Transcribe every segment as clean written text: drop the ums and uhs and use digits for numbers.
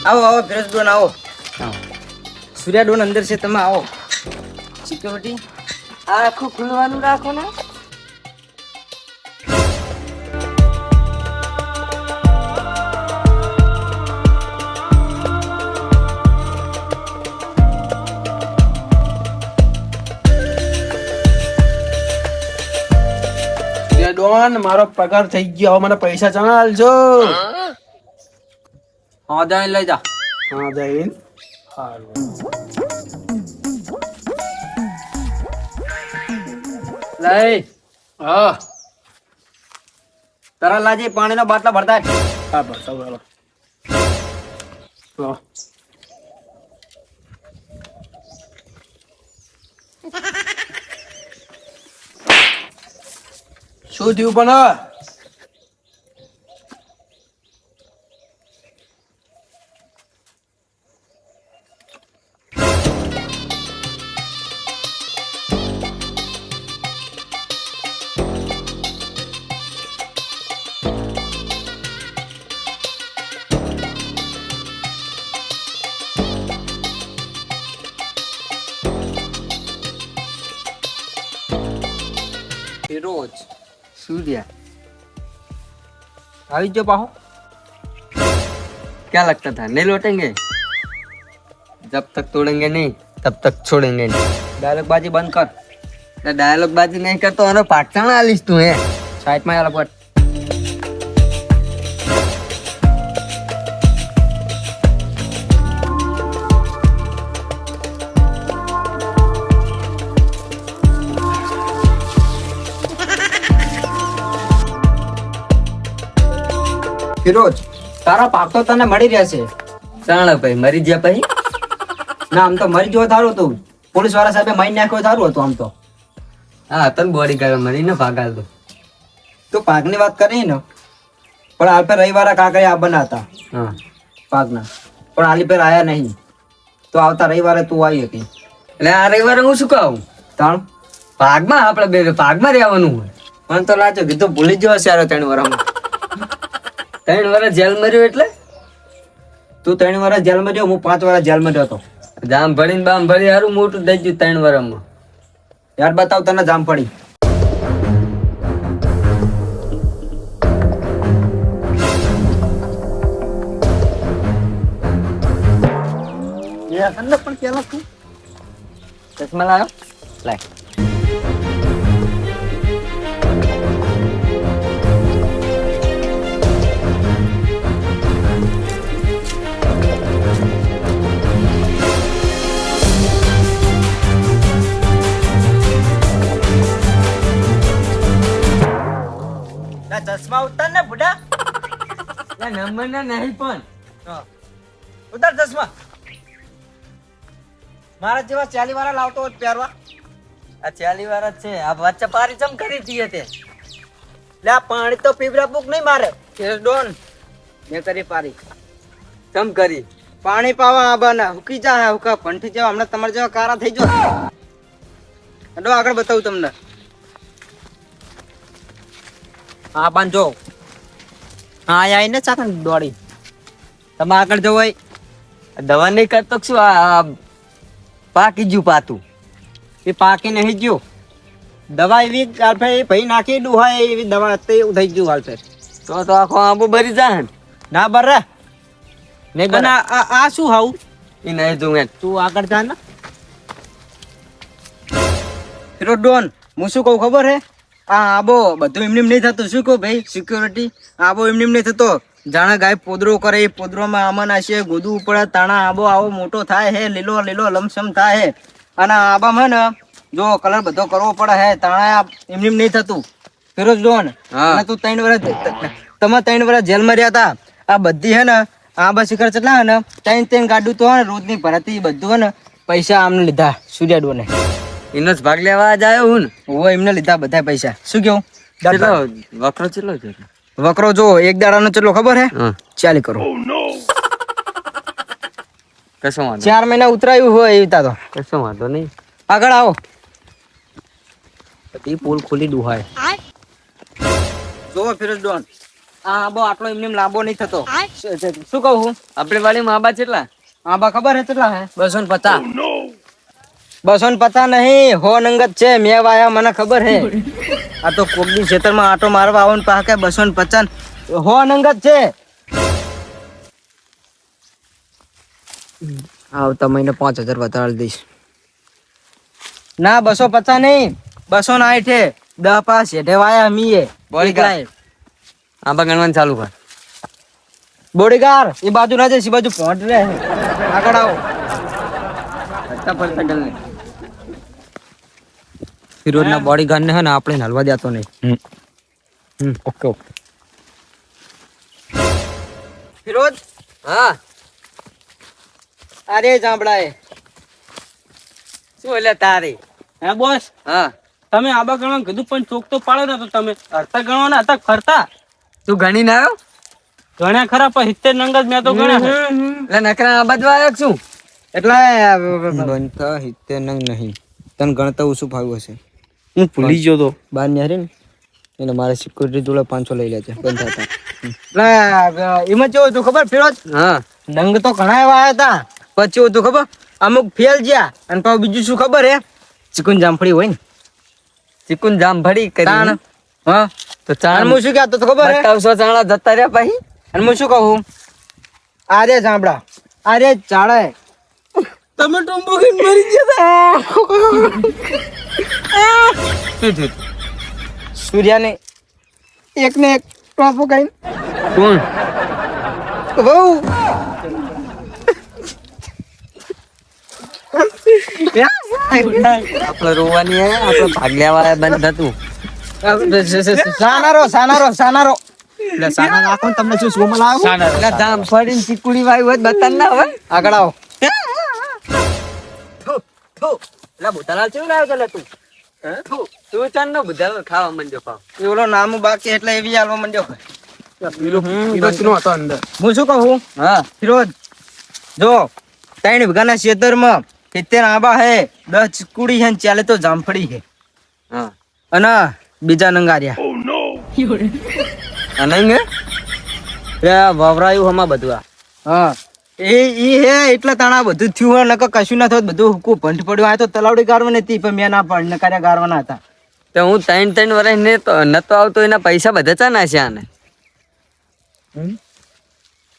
आओ आओ फिरोज डोन आओ सूर्या डोन अंदर से તમે आओ સિક્યોરિટી આ આખું ખુલવાનું રાખો ને ડોન મારો પગાર થઈ ગયો હવે મને પૈસા ચાલ આલજો હા જઈને લઈ જા હા જઈન લઈ હા તરલ લાજી પાણીનો બાટલો ભરતા હા બસ હવે હાલો. લો. શું થયું પણ फिरोज सूर्या આવી जो पाहो क्या लगता था नहीं लौटेंगे जब तक तोड़ेंगे नहीं तब तक छोड़ेंगे नहीं डायलॉग बाजी बंद कर डायलॉग बाजी नहीं कर तो अरे पाटण आलीस तू है साइड में आला पट फिरोज तारा पाक तो तने मળી રહેશે ચાણ ભાઈ મરી ગયા ભાઈ ના આમ તો મરી ગયો થારું તું પોલીસ વાળા સાહેબે મારી નાખ્યો થારું હતું આમ તો હા તન બોડી ગાર્ડ મરીને ભાગાલ દો તો પાકની વાત કરી ને પણ આલ પર રવિવારે કાકરે આ બનાતા હા પાકના પણ આલી પર આયા નહીં તો આવતા રવિવારે તું આવી હતી એટલે આ રવિવારે હું શું કહું તાણ ભાગમાં આપણે બે ભાગમાં રહેવાનું હોય મને તો લાગ્યો કીધું ભૂલી ગયો સારો 3 વર્ષમાં 3 વર્ષ જેલ માં રહ્યો એટલે તું 3 વર્ષ જેલ માં રહ્યો હું 5 વર્ષ જેલ માં રહ્યો હતો જામ ભણીને બામ ભરી હારું મોટું થઈ ગયું 3 વર્ષમાં યાર બતાવ તને જામ પડી યાર તને પણ કેલા તું ચશ્મા લાવ્યો લાય चश्मा उतार ना बुढ़ा नंबर ना नहीं पण उतार चश्मा मारा जेवा 40 वाला लावतो होत प्यारवा आ 40 वाला छे आ बच्चा पारी जम करी दिए ते લે પાણી તો પીવરા બુક નહીં મારે કેસ ડોન મે કરી પારી જમ કરી પાણી પાવા આબાના હુકી જા હુકા ભંઠી જેવા હમણાં તમાર જેવા કારા થઈ જો અડો આગળ બતાવું તમને હા બાંધો હા આઈને ચાકન દોડી તમે આગળ જવો દવા નહીં કરતો શું આ પાકી ગયું પાતું એ પાકી નહીં ગયું દવા એવી ગાલફે ભાઈ નાખી ડુહાય એવી દવા તે એવું થઈ ગયું ગાલફે તો આખો આંબો ભરી જાય ના બરે નહીં બના આ શું હાવ એ નહીં જોઉં તું આગળ જા ને ફિરોજ ડોન હું શું કહું ખબર હે આ આબો બધું એમને નહીં થતું શું કહું ભાઈ સિક્યોરિટી આબો એમને નહીં થતો જાણે ગાય પોદરો કરે એ પોદરોમાં આમાં નાશે ગોદું ઉપડે તાણા આબો આવો મોટો થાય હે લીલો લીલો લમસમ થાય હે અને આબામાં ને જો કલર બધો કરવો પડે હે તાણા એમને નહીં થતું ફિરોજ ડોન અને તું 3 વર્ષ તમે 3 વર્ષ જેલમાં રહ્યા હતા આ બધી હે ને આબા શિખર કેટલા હે ને 3 ગાડું તો હે ને રોજની ભરાતી બધું હે ને પૈસા આમને લીધા સૂર્યા ડોને એનો જ ભાગ લેવા જ આવ્યો હું ને ઓ એમને લીધા બધા પૈસા શું કેવું વકરો ચેટલો છે વકરો જો એક દાડાનો ચેટલો ખબર હે 40 કરોડ કશો વાંધો 4 મહિના ઉતરાયું હોય એવી તા તો કશો વાંધો નહીં આગળ આવો એ પોલ ખોલી દુહાય જો ફિરોજ ડોન આ આંબો આટલો એમને એમ લાંબો નહીં થતો. શું કહું હું? આપણી વાડીમાં આંબા કેટલા? આંબા ખબર હે કેટલા હે? 250. 250 નહીં, 100 નંગત છે. મેં વાયા મને ખબર હે. આ તો કોકની ખેતરમાં આટો મારવા આવો ને પાકે 250 100 નંગત છે. આવતા મહિને 5000 વધારે દઈશ. ના 250 નહીં, 260 છે. 10 પાસ હેઠે વાયા મીએ. બોડીગાર્ડ. આંબા ગણવાનું ચાલુ કર. બોડીગાર્ડ એ બાજુ ના જઈશ, એ બાજુ પહોંચ રે. આગળ આવો. ફરતા ફરતા ગણ. ફિરોજના બોડીગાર્ડ ને હે ને આપણે હલવા દેતો નહીં. Okay okay. ફિરોજ, હા અરે જાંબડા એ શું એટલે તારી? હે બોસ, હા તમે આંબા ગણવાનું કીધું પણ ચોક તો પાડો ને. તો તમે અડતા ગણવાના હતા ફરતા તું ગણી ના આવ્યો? ગણ્યા ખરા પણ 70 નંગ જ મેં તો ગણ્યા છે. એટલે નકરા આંબા જ વાયા કે શું? એટલે બનતા 70 નંગ નહીં, તને ગણતા ઓછું ફાવ્યું હશે. હું ભૂલી ગયો તો. બાર ને હરી ને એટલે મારે સિક્યુરિટી જોડે 500 લઈ લેજે બંધ થતા. એટલે એમાં કેવું હતું ખબર ફિરોજ? હા ડંગ તો ઘણા એવા આવ્યા હતા, પછી હતું ખબર અમુક ફેલ ગયા. અને પાછું બીજું શું ખબર હે? ચિકન જામફળી હોય ને ચીકુન જામફળી તાણ. કરી. હા તો અને ચાણ હું શું કહેતો હતો ખબર હે? 2700 ચાણા જતા રહ્યા પછી. અને હું શું કહું? આરે જાંબડા, આરે ચાળે તમે ટુંબો ખાઈને મરી ગયા શું થયું? સૂર્યાને એક ને એક ટોપો કઈ કોણ? બહુ આપણે રોવાની હે, આપણે ભાગ લેવા બંધ હતું. સાનારો સાનારો સાનારો એટલે સાના નાખો ને તમને શું સોમલ આવો એટલે જામફળી ને ચીકુડી વાવી હોય તો બતાન ના હોય. આગળ આવો. એટલે ભૂતાલાલ કેવું લાવ્યો તને તું? તું ચાલ નો બધા ખાવા મંડ્યો પાવ. એવડો નામું બાકી એટલે એવી હાલવા મંડ્યો. રચનો હતો અંદર. હું શું કહું? હા ફિરોજ જો 3 વીઘાના ખેતરમાં 70 આંબા હે, 10 ચીકુડી હે ને 40 તો જામફળી હે. હા અને બીજા નંગાર્યા અનંગ વવરાયું હમા બધું આ. હા એ હે એટલે તાણા બધું થયું હોય, નકર કશું ના થયું. બધું હુકું ભંટ પડ્યું. આ તો તલાવડી ગારવાની હતી પણ મેં ના પાડી, નકાર્યા ગારવાના હતા. તો હું 3 વર્ષ ને તો નતો આવતો, એના પૈસા બધા ચા નાખ્યા આને.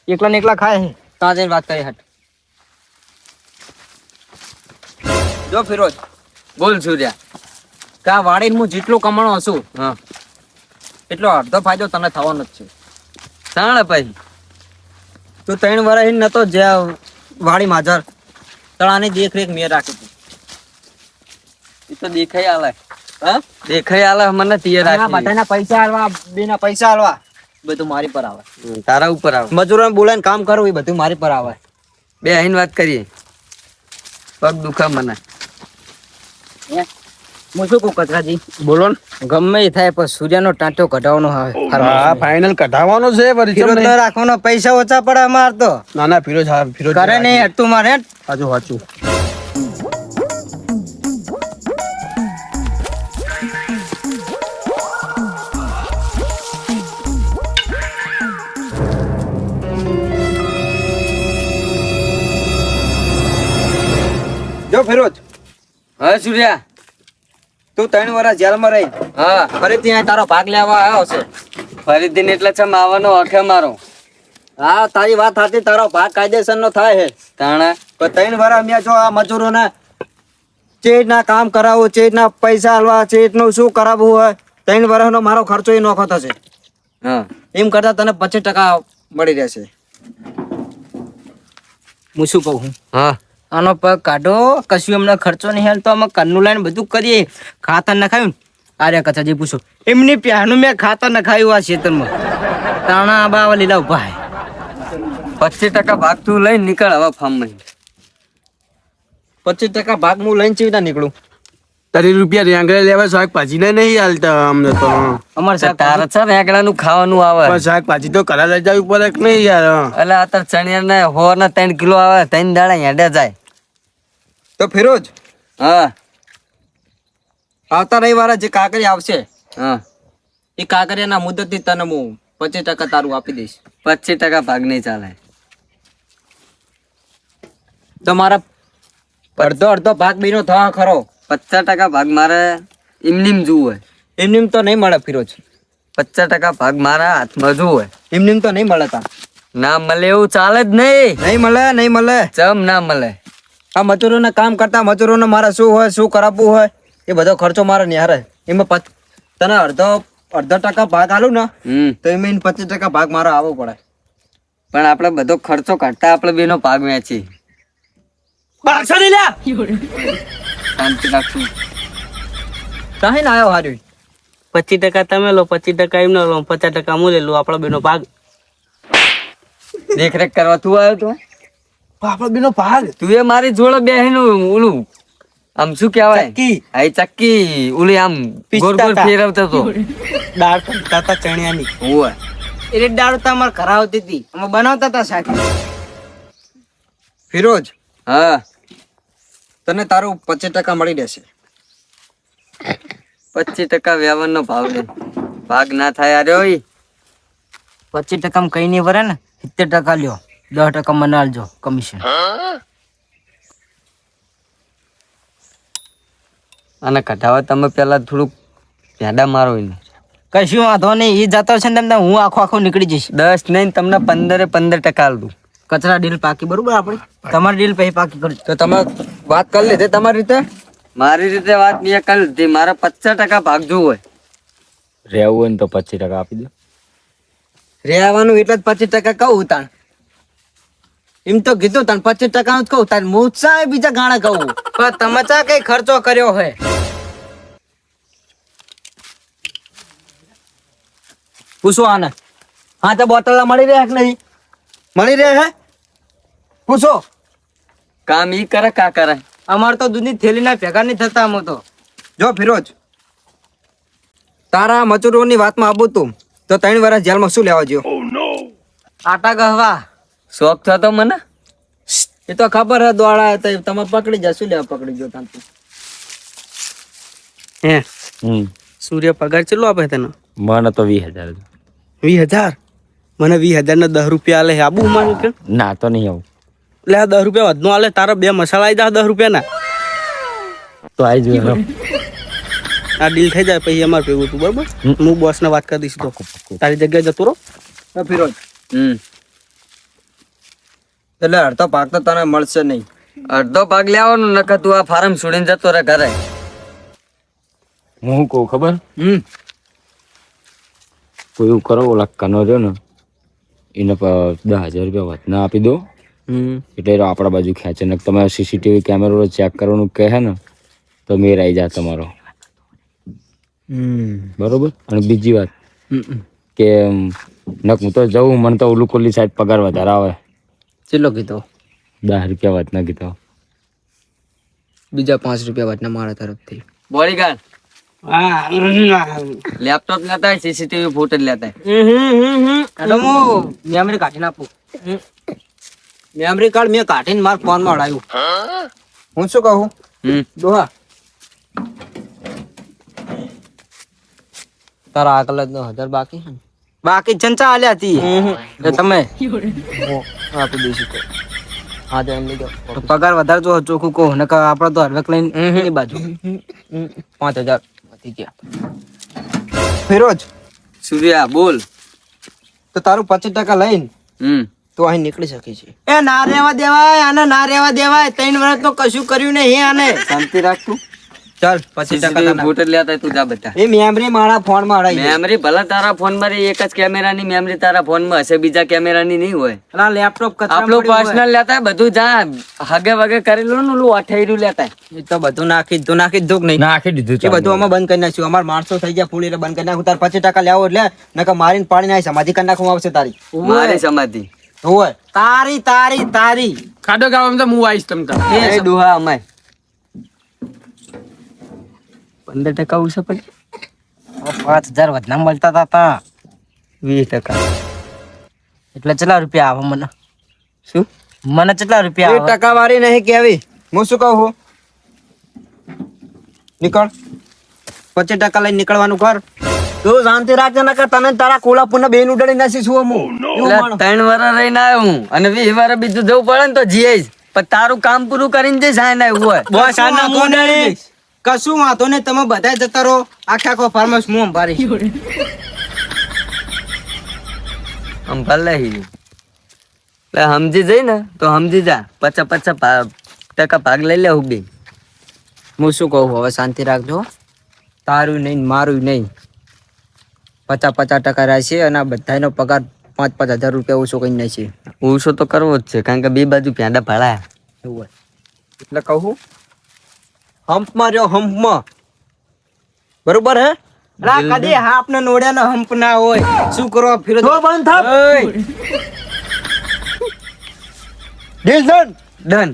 એકલા ને એકલા ખાય છે. ત્યાં જઈને વાત કરી હટ. જો ફિરોજ, બોલ સૂર્યા. કા વાડીને હું જેટલું કમાણો હશું હા એટલો અડધો ફાયદો તને થવાનો જ છે. ચાણ પછી તું 3 વર્ષ નતો જ્યાં વાડી માજર તળાની દેખરેખ મેં રાખી હતી. એ તો દેખાઈ આલે. હા દેખાઈ આલે મને તીએ રાખી. બધાના પૈસા હાલવા, બેના પૈસા હાલવા બધું મારી પર આવે. તારા ઉપર આવે. મજૂરોને બોલાવીને કામ કરવું એ બધું મારી પર આવે. બે આઈને વાત કરીએ. પગ દુખા મને. હું શું કહું કચરાજી? બોલો ને. ગમે એ થાય પણ સૂર્યનો ટાંટો કઢાવવાનો આવે. હા ફાઇનલ કઢાવવાનો છે. વળી ફિરોજ તમને. ન રાખવાનો, પૈસા ઓછા પડે અમાર તો. ના ના ફિરોજ, હા ફિરોજ કરે નહીં હટતું મારે. સાચું સાચું. જો ફિરોજ, હા સૂર્યા. તું 3 વર્ષ જેલમાં રહી હા ફરીથી અહીં તારો ભાગ લેવા આવ્યો છે. ફરીથી ને એટલે ચમ આવવાનો હકે મારો. હા તારી વાત સાચી, તારો ભાગ કાયદેસરનો થાય છે. તાણા પણ 3 વર્ષ મેં જો આ મજૂરોને ચેડના કામ કરાવવું, ચેડના પૈસા આલવા, ચેડનું શું કરાવવું હોય, 3 વર્ષનો મારો ખર્ચો એ નોખો થશે. હા એમ કરતા તને 25% મળી રહેશે. હું શું કહું? હા આનો પગ કાઢો, કશું એમને ખર્ચો નહીં હાલ તો અમે ઘરનું લઈને બધું કરીએ. ખાતર નખાયું ને આર્યા કચાજી પૂછો એમની પ્યાનું મેં ખાતર નખાયું આ ખેતરમાં. તાણા આબા લીલા ઉભા હે. 25% ભાગ તું લઈને નીકળ હવે ફાર્મમાં. 25% ભાગ હું લઈને ચીવી ના નીકળું. 30 રૂપિયા રેંગડા લેવા શાકભાજી ને નહીં હાલતા અમને તો. અમારે સાહેબ તારે છે રેંગડાનું ખાવાનું આવે. પણ શાકભાજી તો કરા લઈ જવી પડે કે નહીં યાર? એટલે અત્યારે ચણિયા ને 100 ના 3 કિલો આવે, 3 દાડા હેડે જાય. તો ફિરોજ હા આવતા રવિવારે જે કાગરી આવશે હા એ કાગરિયાના મુદતથી તને હું 25% તારું આપી દઈશ. 25% ભાગ નહીં ચાલે. તો મારા અડધો ભાગ બીનો થવા ખરો. 50% ભાગ મારે એમનેમ જોવું હોય. એમનેમ તો નહીં મળે ફિરોજ. 50% ભાગ મારા હાથમાં જોવું હોય. એમનેમ તો નહીં મળે તાર. ના મળે એવું ચાલે જ નહીં. નહીં મળે. ચમ ના મળે. આ મજૂરોને કામ કરતા મજૂરોને મારે શું હોય શું કરાવવું હોય એ બધો ખર્ચો મારે નિહારે. એમાં તને અડધો ટકા ભાગ આલું ને તો એમાં 25% ભાગ મારે આવવો પડે. પણ આપણે બધો ખર્ચો કાઢતા આપણે બેનો ભાગ વેચી. બારસો નહીં લ્યા. શાંતિ રાખશું. કાંઈ ના આવ્યો હાર્યું. 25% તમે લો, 25% એમને લો, 50% હું લઈ લઉં. આપણો બેનો ભાગ. દેખરેખ કરવા તું આવ્યો તો? આપણો બેનો ભાગ. તું એ મારી જોડે બેહીનું ઓલું આમ શું કહેવાય? ચક્કી. આ ચક્કી ઓલી આમ ગોળ ગોળ ફેરવતો તો. દાળ કરતા હતા ચણિયાની. ઓય એ દાળ તો અમારે કરાવતી હતી, અમે બનાવતા હતા સાથે. ફિરોજ, હા તને તારું 25% મળી રહેશે. 25% વ્યવહારનો ભાવ નહીં. ભાગ ના થાય અરે ઓય 25% કઈ નહીં ભરે ને, 70% લ્યો, 10% મને આલજો કમિશન. અને કઢાવા તમે પેલા થોડુંક ભેડા મારો એને. કશું વાંધો નહીં, એ જતો છે ને તમને હું આખો નીકળી જઈશ. 10 નહીં તમને 15% આલ દઉં. કચરા ડીલ પાકી બરોબર આપણી, તમારી ડીલ પછી પાકી કરજો. તો તમે વાત કરી લીધી તમારી રીતે? મારી રીતે વાત મેં કરી લીધી. મારે 50% ભાગ જોવું હોય. રહેવું હોય ને તો 25% આપી દો. રહેવાનું એટલે જ 25% કહું તાણ. એમ તો કીધું તાણ 25% નું જ કહું તાણ. હું ચા બીજા ગાણા કહું પણ તમે ચા કઈ ખર્ચો કર્યો હે? પૂછો આને. હા તો બોટલ મળી રહે કે નહીં મળી રહે હે? પૂછો. કામ ઈ કરે કા કરે? અમાર તો દૂધની થેલીના ભેગા નહીં થતા. અમે તો જો ફિરોજ, તારા મજૂરોની વાતમાં આવું તું તો 3 વર્ષ જેલમાં શું લેવા ગયો? આટા ગહવા શોખ થતો મને. એ તો ખબર હે દોડા હતા તમે પકડી જા. શું લેવા પકડી ગયો તાન? હે હમ સૂર્ય પગાર ચેટલો આપે તને? મને તો 20,000. 20,000? મને 20,000 ના 10 રૂપિયા આલે. આબુ મારું કે ના તો નહીં આવું. એટલે આ 10 રૂપિયા વધનો આલે. તારા 2 મસાલા આવી જાય 10 રૂપિયાના. તો આવી જોઈએ. આ ડીલ થઈ જાય પછી અમારે ભેગું તું બરોબર. હું બોસ ને વાત કરી દઈશ. તો તારી જગ્યાએ જતો રહો. ફિરોજ, એટલે અડધો ભાગ તો તને મળશે નહીં. અડધો ભાગ લેવાનો નકર તું આ ફાર્મ છોડીને જતો રહે ઘરે. હું શું કહું ખબર? કોઈ એવું કરો, ઓલા કનો રહ્યો ને એને 10,000 રૂપિયા વધના આપી દો એટલે એ આપણા બાજુ ખેંચે. ને તમે સીસીટીવી કેમેરો ચેક કરવાનું કહે ને તો મેર આવી જાય તમારો. બરોબર? અને બીજી વાત કે નક હું તો જવું, મને તો ઓલું કોલી સાઈડ પગાર વધારે આવે. ચેલો કીધો? 10 રૂપિયા વધના કીધો. બીજા 5 રૂપિયા વધના મારા તરફથી. બોડીગાર્ડ લેપટોપ લેતા સીસીટીવી ફૂટેજ લેતા. મેમરી કાઢીને આપું. મેમરી કાર્ડ મેં કાઢીને મારા ફોન માં અડાયું. હું શું કહું ડોહા, તારા આગળ 10,000 બાકી છે ને? બાકી ચંચા આલ્યા હતી એટલે તમે આપી દઈશું. હા તો એમ લઈ જાઓ. પગાર વધારે જો ચોખ્ખું કહો નકર આપડે તો હરવેક લઈને એ બાજુ 5,000 વધી ગયા. ફિરોજ, સૂર્યા બોલ. તો તારું 25% લઈને તો અહીં નીકળી શકે છે. એ ના રહેવા દેવાય, આને ના રહેવા દેવાય. 3 વર્ષ તો કશું કર્યું નહીં આને. શાંતિ રાખતું. ચાલ 25% ફૂટેજ લેતા તું જા બધા. એ મેમરી મારા ફોન માં અડાઈ. મેમરી ભલે તારા ફોન માં એક જ કેમેરાની મેમરી તારા ફોન માં હશે, બીજા કેમેરાની નહીં હોય. અલા લેપટોપ કચરા આપણું પર્સનલ લેતા બધું જા હગે વગે કરેલું ને ઓલું 28 લેતા. એ તો બધું નાખી દઉં નહીં? નાખી દીધું. એ બધું અમે બંધ કરી નાખ્યું. અમાર માણસો થઈ ગયા ફૂલ એટલે બંધ કરી નાખ્યું. તાર 25% લેવો એટલે નકર મારીને પાડી નાખી સમાધિ કરી નાખવામાં આવશે તારી. મારી સમાધિ હોય તારી ખાડો ગામ તો હું આવીશ તમ તાર. એ ડોહા અમાય 15% ઉડશે પડી. 5,000 વધના મળતા હતા 20%. એટલે કેટલા રૂપિયા આવે મને? શું મને કેટલા રૂપિયા આવે? ટકાવારી નહીં કેવી. હું શું કહું? નીકળ 25% લઈને નીકળવાનું કર. તું શાંતિ રાખજે નકર તને તારા કોલ્હાપુરના બેન ઉડાડી નાખી છું હું એટલે 3 વર્ષ રહીને આવ્યો હું અને 20 વર્ષ બીજું જવું પડે ને તો જઈશ પણ તારું કામ પૂરું કરીને જઈશ આ ના એવું હોય બોસ આ નાખો ને કશું વાંધો નહીં તમે બધા જતા રહો આખો ફાર્મસ હું અંભારી આમ ભલે હી એટલે સમજી જઈ ને તો સમજી જા 50% ભાગ લઈ લે હું બી હું શું કહું હવે શાંતિ રાખજો તારું નહીં ને મારું નહીં 50% રહેશે અને આ બધાનો પગાર 5,000 રૂપિયા ઓછો કરી નાખશે ઓછો તો કરવો જ છે કારણ કે બે બાજુ પ્યાંડા ભળાયા એવું હોય એટલે કહું હમ્પમાં રહ્યો હમ્પમાં બરોબર હે કદી હાફ ને નોડ્યા હંપ ના હોય શું કરો ફિરોજ બંધ થાપ ડીલ ડન ડન